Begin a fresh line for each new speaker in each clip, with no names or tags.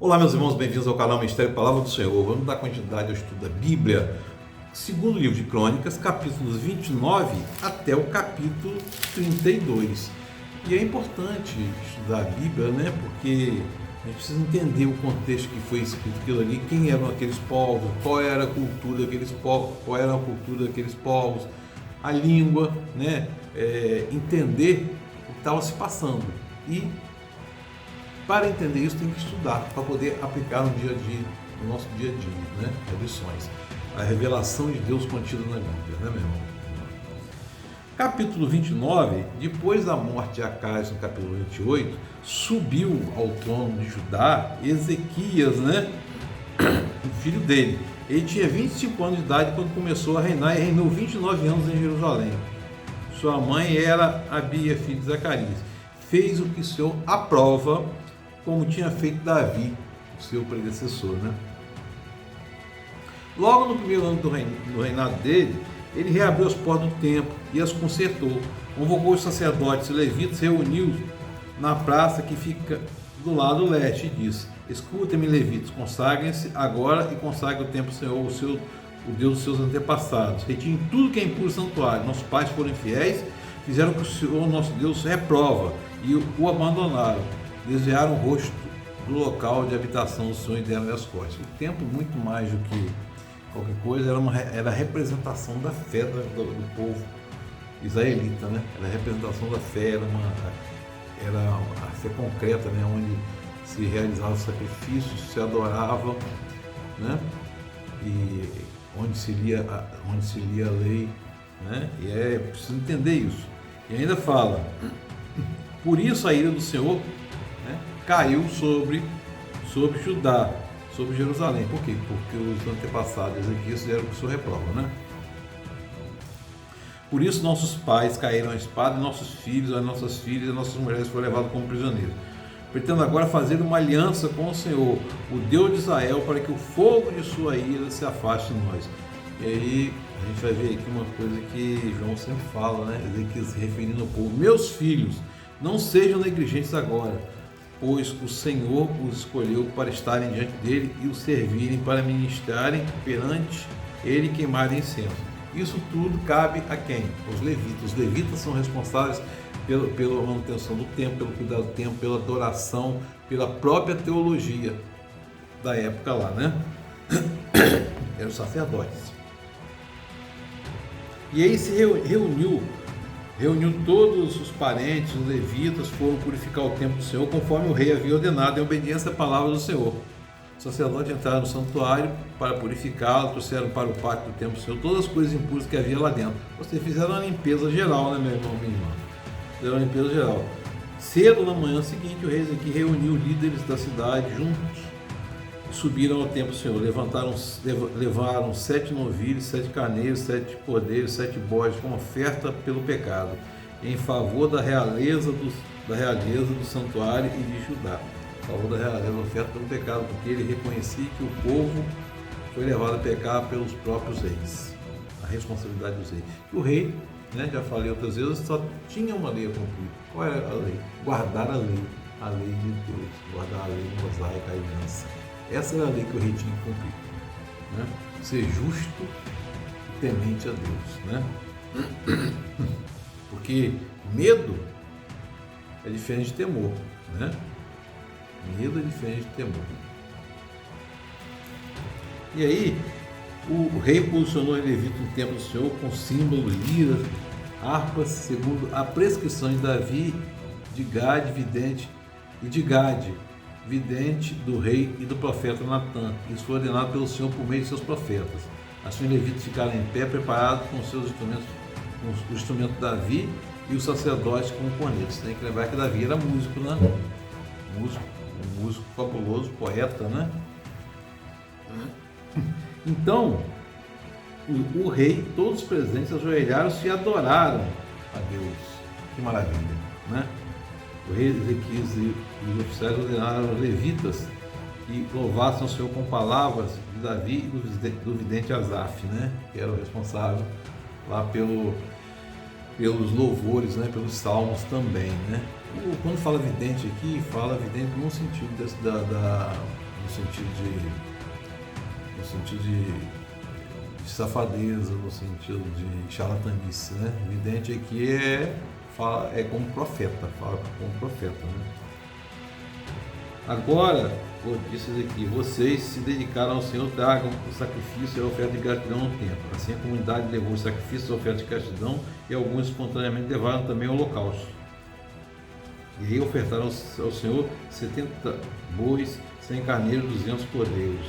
Olá, meus irmãos, bem-vindos ao canal Mistério Palavra do Senhor. Vamos dar continuidade ao estudo da Bíblia, segundo livro de Crônicas, capítulos 29 até o capítulo 32. E é importante estudar a Bíblia, né? Porque a gente precisa entender o contexto que foi escrito aquilo ali, quem eram aqueles povos, qual era a cultura daqueles povos, a língua, né? Entender o que estava se passando. E para entender isso tem que estudar, para poder aplicar no dia a dia, no nosso dia a dia, né? As lições, a revelação de Deus contida na Bíblia, né, meu irmão? Capítulo 29, depois da morte de Acais, no capítulo 28, subiu ao trono de Judá Ezequias, né? O filho dele. Ele tinha 25 anos de idade quando começou a reinar e reinou 29 anos em Jerusalém. Sua mãe era Abia, filha de Zacarias. Fez o que o Senhor aprova, como tinha feito Davi, o seu predecessor, né? Logo no primeiro ano do reinado dele, ele reabriu as portas do templo e as consertou. Convocou os sacerdotes e levitas, reuniu-os na praça que fica do lado leste e disse: escutem-me, levitas, consagrem-se agora e consagrem o templo do Senhor, o Deus dos seus antepassados. Retirem tudo que é impuro do santuário. Nossos pais foram infiéis, fizeram o que o Senhor, nosso Deus, reprova e o abandonaram. Desviaram o rosto do local de habitação do Senhor e deram-lhe as costas. O templo, muito mais do que qualquer coisa, era a representação da fé do povo israelita, né? Era a representação da fé, era a fé concreta, né? Onde se realizava o sacrifício, se adorava, né? E onde se lia a lei, né? E é preciso entender isso. E ainda fala: por isso a ira do Senhor, né, caiu sobre Judá, sobre Jerusalém. Por quê? Porque os antepassados Ezequias fizeram o que o Senhor reprova, né? Por isso nossos pais caíram à espada, e nossos filhos, as nossas filhas e as nossas mulheres foram levados como prisioneiros. Pretendo agora fazer uma aliança com o Senhor, o Deus de Israel, para que o fogo de sua ira se afaste de nós. E aí a gente vai ver aqui uma coisa que João sempre fala, né? Ezequias se referindo ao povo: meus filhos, não sejam negligentes agora, pois o Senhor os escolheu para estarem diante dele e o servirem, para ministrarem perante ele e queimarem incenso. Isso tudo cabe a quem? Os levitas. Os levitas são responsáveis pela manutenção do templo, pelo cuidado do templo, pela adoração, pela própria teologia da época lá, né? Eram os sacerdotes. E aí se reuniu todos os parentes, os levitas, foram purificar o templo do Senhor, conforme o rei havia ordenado, em obediência à palavra do Senhor. Os sacerdotes entraram no santuário para purificá-lo, trouxeram para o pátio do templo do Senhor todas as coisas impuras que havia lá dentro. Vocês fizeram uma limpeza geral, né, meu irmão, minha irmã? Fizeram uma limpeza geral. Cedo na manhã seguinte, o rei aqui reuniu líderes da cidade juntos e subiram ao templo do Senhor. Levaram 7 novilhos, 7 carneiros, 7 cordeiros, 7 bodes, como oferta pelo pecado, em favor da realeza do santuário e de Judá. Em favor da realeza, oferta pelo pecado, porque ele reconhecia que o povo foi levado a pecar pelos próprios reis. A responsabilidade dos reis. E o rei, né, já falei outras vezes, só tinha uma lei a cumprir. Qual era a lei? Guardar a lei de Deus, guardar a lei mosaica, a aliança. Essa era a lei que o rei tinha que cumprir, né? Ser justo e temente a Deus, né? Porque medo é diferente de temor, né? Medo é diferente de temor. E aí, o rei posicionou os levitas no templo do Senhor com símbolos, liras, harpas, segundo a prescrição de Davi, de Gade, vidente do rei e do profeta Natã. Isso foi ordenado pelo Senhor por meio de seus profetas. Assim os levitas ficaram em pé, preparados com seus instrumentos, com o instrumento de Davi, e os sacerdotes com cornetas. Tem que lembrar que Davi era músico, né? Um músico fabuloso, poeta, né? Então, o rei, todos os presentes, ajoelharam-se e adoraram a Deus. Que maravilha, né? O rei Ezequias e os oficiais ordenaram aos levitas que louvassem o Senhor com palavras de Davi e do vidente Asaf, né? Que era o responsável lá pelos louvores, né? Pelos salmos também, né? Quando fala vidente aqui, fala vidente no sentido no sentido de safadeza, no sentido de charlatanice, né? Vidente aqui é como profeta, fala como profeta, né? Agora, disse aqui, vocês se dedicaram ao Senhor, tragam o sacrifício e a oferta de gratidão no templo. Assim a comunidade levou o sacrifício e a oferta de gratidão e alguns espontaneamente levaram também o holocausto. E aí ofertaram ao Senhor 70 bois, 100 carneiros, 200 cordeiros.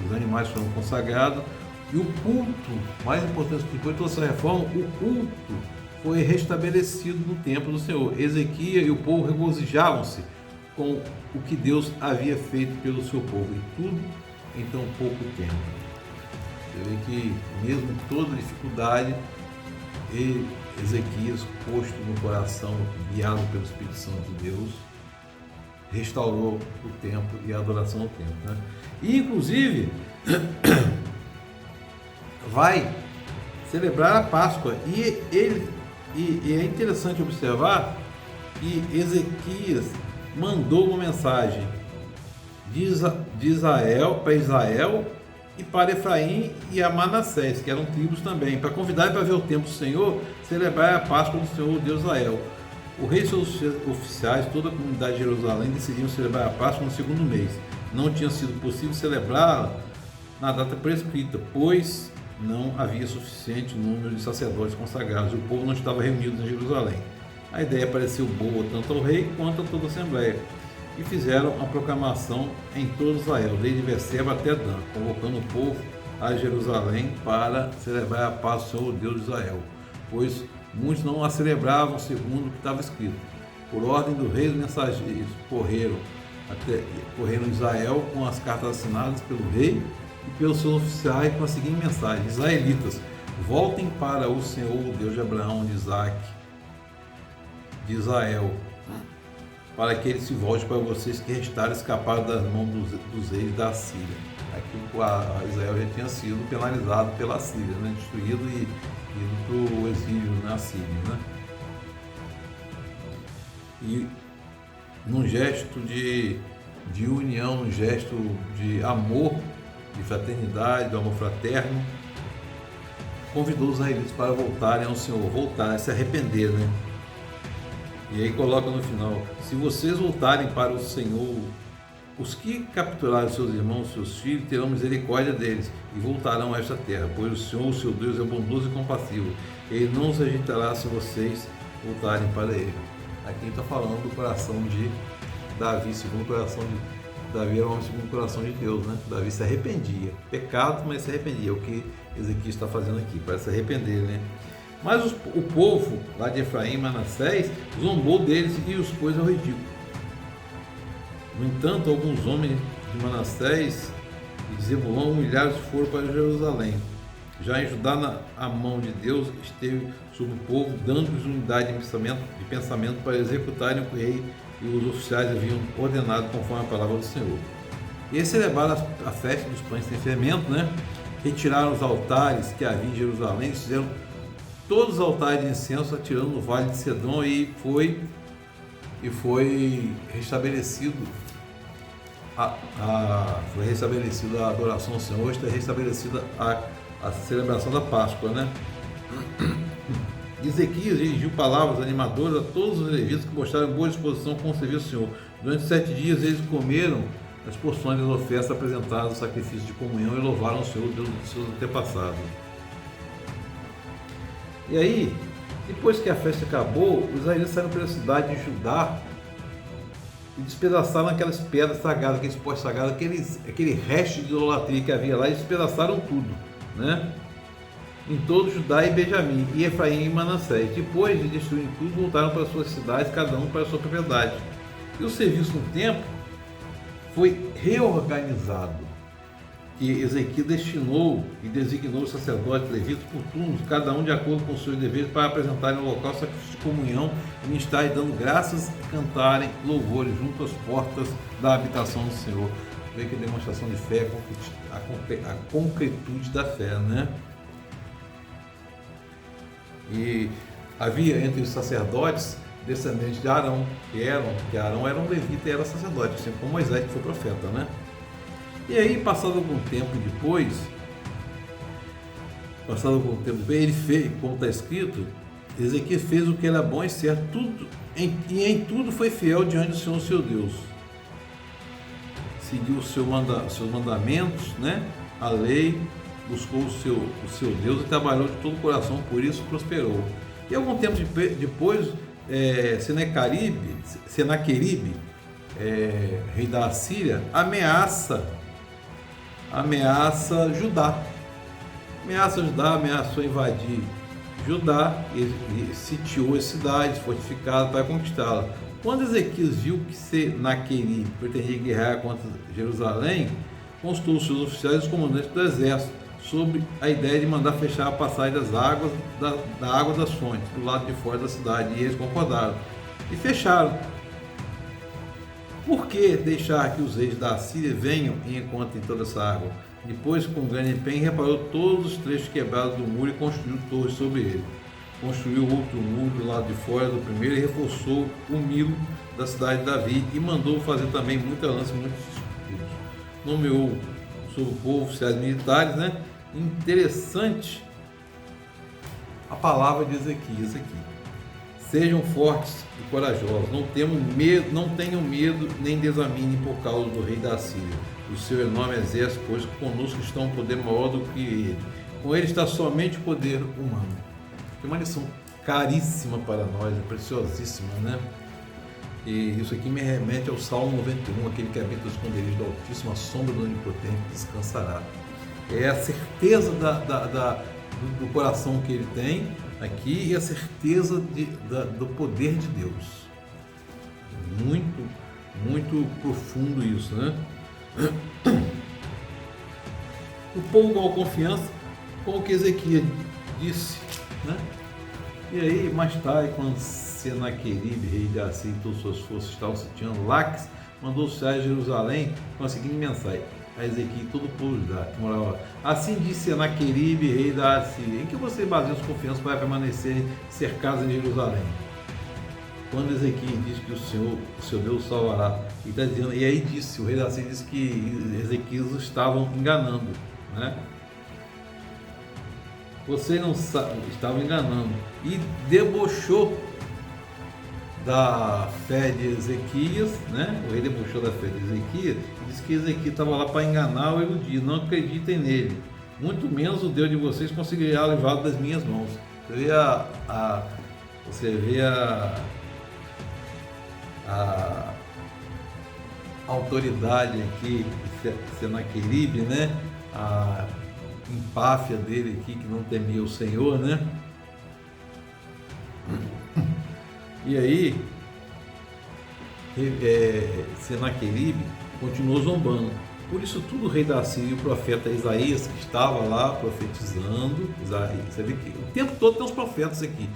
Os animais foram consagrados e o culto, mais importante, depois de toda essa reforma, o culto foi restabelecido no templo do Senhor. Ezequias e o povo regozijavam-se com o que Deus havia feito pelo seu povo, e tudo em tão pouco tempo. Você vê que mesmo em toda dificuldade, Ezequias, posto no coração, guiado pelo Espírito Santo de Deus, restaurou o templo e a adoração ao templo, né? E inclusive vai celebrar a Páscoa, e é interessante observar que Ezequias mandou uma mensagem de Israel para Israel e para Efraim e a Manassés, que eram tribos também, para convidar para ver o templo do Senhor, celebrar a Páscoa do Senhor, o Deus Israel. O rei e seus oficiais, toda a comunidade de Jerusalém, decidiram celebrar a Páscoa no segundo mês. Não tinha sido possível celebrá-la na data prescrita, pois não havia suficiente número de sacerdotes consagrados e o povo não estava reunido em Jerusalém. A ideia pareceu boa tanto ao rei quanto a toda a Assembleia, e fizeram a proclamação em todo Israel, desde Berseba até Dan, convocando o povo a Jerusalém para celebrar a paz do Senhor, Deus de Israel, pois muitos não a celebravam segundo o que estava escrito. Por ordem do rei, os mensageiros correram Israel com as cartas assinadas pelo rei e pelos seus oficiais com a seguinte mensagem: Israelitas, voltem para o Senhor, o Deus de Abraão, de Isaac, de Israel, para que ele se volte para vocês que restaram escapados das mãos dos reis da Síria. Aqui Israel já tinha sido penalizado pela Síria, né? Destruído e ido para o exílio na Síria, né? E num gesto de união, num gesto de amor, de fraternidade, do amor fraterno, convidou os israelitas para voltarem ao Senhor, voltar, se arrepender, né? E aí coloca no final: se vocês voltarem para o Senhor, os que capturaram seus irmãos, seus filhos, terão misericórdia deles e voltarão a esta terra, pois o Senhor, o seu Deus, é bondoso e compassivo. Ele não se agitará se vocês voltarem para ele. Aqui está falando do coração de Davi, segundo o coração de Davi, era um homem segundo o coração de Deus, né? Davi se arrependia, pecado, mas se arrependia. É o que Ezequias está fazendo aqui, para se arrepender, né? Mas o povo lá de Efraim e Manassés zombou deles e os pôs ao ridículo. No entanto, alguns homens de Manassés e de Zebulon humilhados foram para Jerusalém. Já em Judá, a mão de Deus esteve sobre o povo, dando-lhes unidade de pensamento para executarem o que o rei e os oficiais haviam ordenado conforme a palavra do Senhor. E eles celebraram a festa dos pães sem fermento, né? Retiraram os altares que havia em Jerusalém, fizeram todos os altares de incenso, atirando no vale de Cedron, e foi restabelecido foi restabelecida a adoração ao Senhor, está restabelecida a celebração da Páscoa, né? Ezequias dirigiu palavras animadoras a todos os levitas que mostraram boa disposição com o serviço do Senhor. Durante 7 dias eles comeram as porções das ofertas apresentadas, o sacrifício de comunhão, e louvaram o Senhor, Deus dos seus antepassados. E aí, depois que a festa acabou, os israelitas saíram pela cidade de Judá e despedaçaram aquelas pedras sagradas, aqueles postes sagrados, aquele resto de idolatria que havia lá, e despedaçaram tudo, né? Em todo Judá e Benjamim, e Efraim e Manassés. Depois de destruir tudo, voltaram para suas cidades, cada um para a sua propriedade. E o serviço no templo foi reorganizado. Que Ezequias destinou e designou os sacerdotes levitas por turnos, cada um de acordo com os seus deveres, para apresentarem no local sacrifício de comunhão, ministrarem dando graças e cantarem louvores junto às portas da habitação do Senhor. Vê que a demonstração de fé, a concretude da fé, né? E havia entre os sacerdotes descendentes de Arão, que Arão era um levita e era sacerdote, assim como Moisés, que foi profeta, né? E aí, passado algum tempo depois, ele fez, como está escrito, Ezequias fez o que era bom e certo, e em tudo foi fiel diante do Senhor seu Deus. Seguiu seus mandamentos, né? A lei, buscou o seu Deus e trabalhou de todo o coração, por isso prosperou. E algum tempo depois, Senaqueribe, rei da Assíria, ameaça Judá. Ameaçou invadir Judá e sitiou as cidades fortificadas para conquistá-la. Quando Ezequias viu que Senaqueribe pretendia guerrear contra Jerusalém, consultou os seus oficiais e os comandantes do exército sobre a ideia de mandar fechar a passagem das águas da água das fontes do lado de fora da cidade, e eles concordaram e fecharam. Por que deixar que os reis da Síria venham e encontrem toda essa água? Depois, com grande empenho, reparou todos os trechos quebrados do muro e construiu torres sobre ele. Construiu outro muro do lado de fora do primeiro e reforçou o milo da cidade de Davi e mandou fazer também muita lança e muitos escudos. Nomeou sobre o povo oficiais militares, né? Interessante a palavra de Ezequias aqui. Sejam fortes e corajosos, não tenham medo nem desaminem por causa do rei da Síria, o seu enorme exército, pois conosco está um poder maior do que ele. Com ele está somente o poder humano. É uma lição caríssima para nós, é preciosíssima, né? E isso aqui me remete ao Salmo 91, aquele que habita o esconderijo do Altíssimo, a sombra do Onipotente descansará. É a certeza do coração que ele tem aqui e a certeza do poder de Deus. Muito, muito profundo isso, né? O povo ganhou confiança com o que Ezequias disse, né? E aí, mais tarde, quando Senaqueribe, rei da Assíria, e todas suas forças estavam sitiando Laques, mandou sair de Jerusalém com a seguinte mensagem a Ezequias e todo o povo que morava lá. Assim disse Senaqueribe, rei da Assíria: em que você baseia sua confiança para permanecer cercados em Jerusalém? Quando Ezequias disse que o seu Deus salvará, e aí disse, o rei da Assíria disse que Ezequias estavam enganando, né? Você não sabe, estava enganando, e debochou da fé de Ezequias, né? O rei debochou da fé de Ezequias e disse que Ezequias estava lá para enganar ou iludir. Não acreditem nele, muito menos o Deus de vocês conseguirá levá-lo das minhas mãos. Você vê a autoridade aqui de Senaqueribe, né? A empáfia dele aqui, que não temia o Senhor, né? E aí, Senaqueribe continuou zombando. Por isso tudo, o rei da Síria e o profeta Isaías, que estava lá profetizando, você vê que o tempo todo tem os profetas aqui,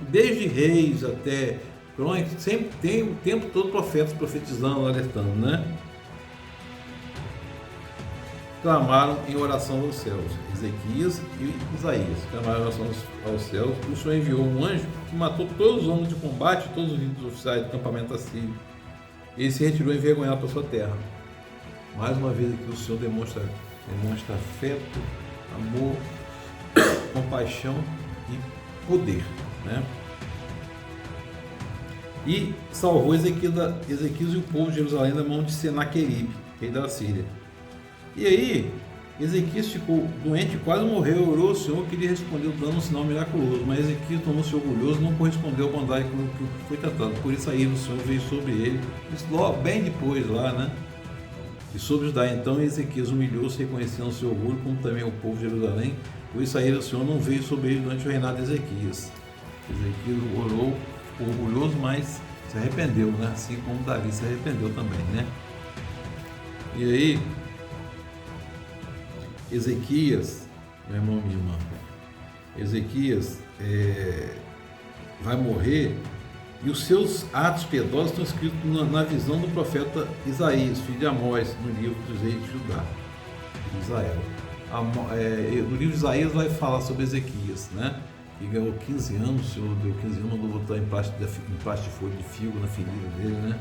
desde reis até crônicas, sempre tem o tempo todo profetas profetizando, alertando, né? Clamaram em oração aos céus, Ezequias e Isaías clamaram em oração aos céus, e o Senhor enviou um anjo que matou todos os homens de combate, todos os líderes oficiais do acampamento assírio. Ele se retirou envergonhado para sua terra. Mais uma vez aqui o Senhor demonstra afeto, amor, compaixão e poder, né? E salvou Ezequias e o povo de Jerusalém da mão de Senaqueribe, rei da Síria. E aí, Ezequias ficou doente, quase morreu, orou ao Senhor, que lhe respondeu dando um sinal miraculoso, mas Ezequias tornou-se orgulhoso e não correspondeu à bondade que foi tratado. Por isso aí o Senhor veio sobre ele, isso logo, bem depois lá, né? E sobre Judá, então Ezequias humilhou-se, reconhecendo o seu orgulho, como também o povo de Jerusalém. Por isso aí o Senhor não veio sobre ele durante o reinado de Ezequias. Ezequias orou orgulhoso, mas se arrependeu, né? Assim como Davi se arrependeu também, né? E aí, Ezequias, meu irmão, minha irmã, Ezequias vai morrer e os seus atos piedosos estão escritos na visão do profeta Isaías, filho de Amós, no livro dos reis de Judá, de Israel. No livro de Isaías vai falar sobre Ezequias, né? e ganhou 15 anos, o Senhor deu 15 anos, mandou botar em plástico de folha de figo na ferida dele, né?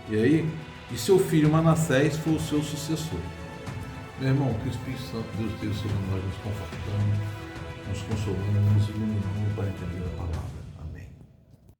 E aí, e seu filho Manassés foi o seu sucessor. Meu irmão, que o Espírito Santo de Deus esteja sobre nós, nos confortando, nos consolando, nos iluminando para entender a palavra.